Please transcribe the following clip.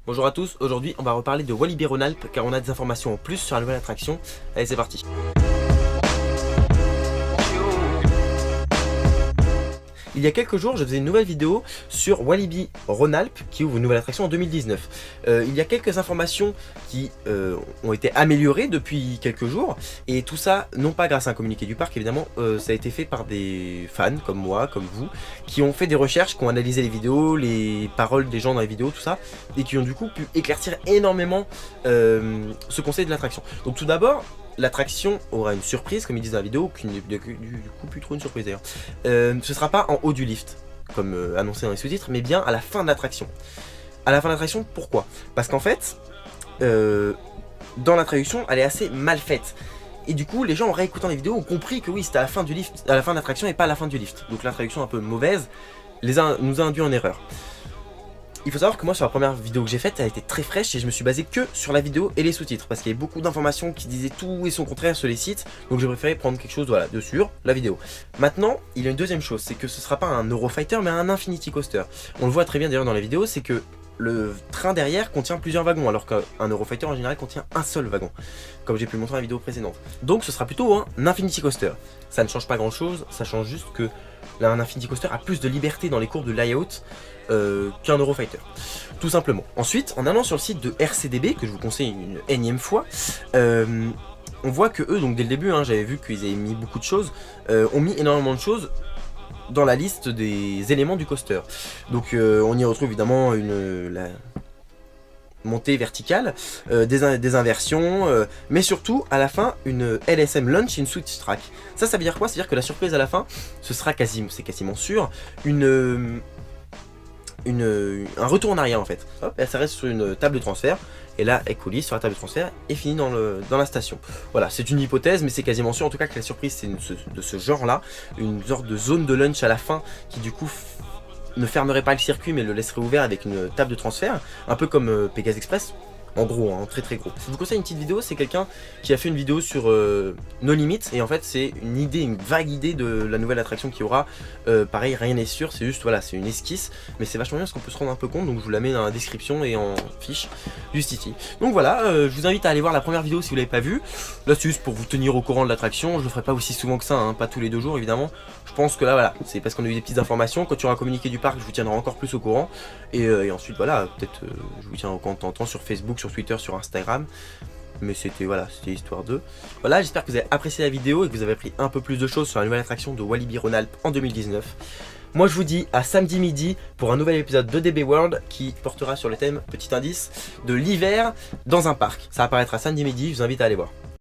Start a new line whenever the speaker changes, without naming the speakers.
Bonjour à tous, aujourd'hui on va reparler de Walibi Rhône-Alpes car on a des informations en plus sur la nouvelle attraction. Allez, c'est parti. Il y a quelques jours, je faisais une nouvelle vidéo sur Walibi Rhône-Alpes qui ouvre une nouvelle attraction en 2019. Il y a quelques informations qui ont été améliorées depuis quelques jours et tout ça, non pas grâce à un communiqué du parc évidemment, ça a été fait par des fans comme moi, comme vous, qui ont fait des recherches, qui ont analysé les vidéos, les paroles des gens dans les vidéos, tout ça, et qui ont du coup pu éclaircir énormément ce conseil de l'attraction. Donc tout d'abord, l'attraction aura une surprise, comme ils disent dans la vidéo, qui n'est du coup plus trop une surprise d'ailleurs. Ce sera pas en haut du lift, comme annoncé dans les sous-titres, mais bien à la fin de l'attraction. À la fin de l'attraction, pourquoi? Parce qu'en fait, dans l'introduction, elle est assez mal faite. Et du coup, les gens en réécoutant les vidéos ont compris que oui, c'était à la fin du lift, à la fin de l'attraction et pas à la fin du lift. Donc l'introduction un peu mauvaise nous a induit en erreur. Il faut savoir que moi sur la première vidéo que j'ai faite, elle a été très fraîche et je me suis basé que sur la vidéo et les sous-titres parce qu'il y avait beaucoup d'informations qui disaient tout et son contraire sur les sites, donc j'ai préféré prendre quelque chose voilà, de sur la vidéo. Maintenant, il y a une deuxième chose, c'est que ce sera pas un Eurofighter mais un Infinity Coaster. On le voit très bien d'ailleurs dans la vidéo, c'est que le train derrière contient plusieurs wagons alors qu'un Eurofighter en général contient un seul wagon, comme j'ai pu le montrer dans la vidéo précédente. Donc ce sera plutôt un Infinity Coaster. Ça ne change pas grand chose, ça change juste que là, un Infinity Coaster a plus de liberté dans les courbes de layout qu'un Eurofighter, tout simplement. Ensuite, en allant sur le site de RCDB, que je vous conseille une énième fois, on voit que eux, donc dès le début, hein, j'avais vu qu'ils avaient mis beaucoup de choses, ont mis énormément de choses dans la liste des éléments du coaster. Donc on y retrouve évidemment la montée verticale, des inversions, mais surtout à la fin une LSM Launch et une Switch Track. Ça veut dire quoi? Ça veut dire que la surprise à la fin, ce sera c'est quasiment sûr, un retour en arrière en fait. Hop, elle s'arrête sur une table de transfert et là elle coulisse sur la table de transfert et finit dans la station. Voilà, c'est une hypothèse mais c'est quasiment sûr en tout cas que la surprise c'est de ce genre là, une sorte de zone de lunch à la fin qui du coup ne fermerait pas le circuit mais le laisserait ouvert avec une table de transfert, un peu comme Pegasus Express. En gros, hein, très gros. Je vous conseille une petite vidéo, c'est quelqu'un qui a fait une vidéo sur No Limits et en fait c'est une vague idée de la nouvelle attraction qu'il y aura. Pareil, rien n'est sûr, c'est juste voilà, c'est une esquisse, mais c'est vachement bien parce qu'on peut se rendre un peu compte, donc je vous la mets dans la description et en fiche juste ici. Donc voilà, je vous invite à aller voir la première vidéo si vous l'avez pas vue. Là c'est juste pour vous tenir au courant de l'attraction, je le ferai pas aussi souvent que ça, hein, pas tous les 2 jours évidemment. Je pense que là voilà, c'est parce qu'on a eu des petites informations, quand il y aura un communiqué du parc je vous tiendrai encore plus au courant. Et ensuite voilà, peut-être je vous tiens au courant de temps en temps sur Facebook, sur Twitter, sur Instagram. Mais c'était voilà, c'était histoire de. Voilà, j'espère que vous avez apprécié la vidéo et que vous avez appris un peu plus de choses sur la nouvelle attraction de Walibi Rhône-Alpes en 2019. Moi je vous dis à samedi midi pour un nouvel épisode de DB World qui portera sur le thème, petit indice, de l'hiver dans un parc. Ça apparaîtra samedi midi, je vous invite à aller voir.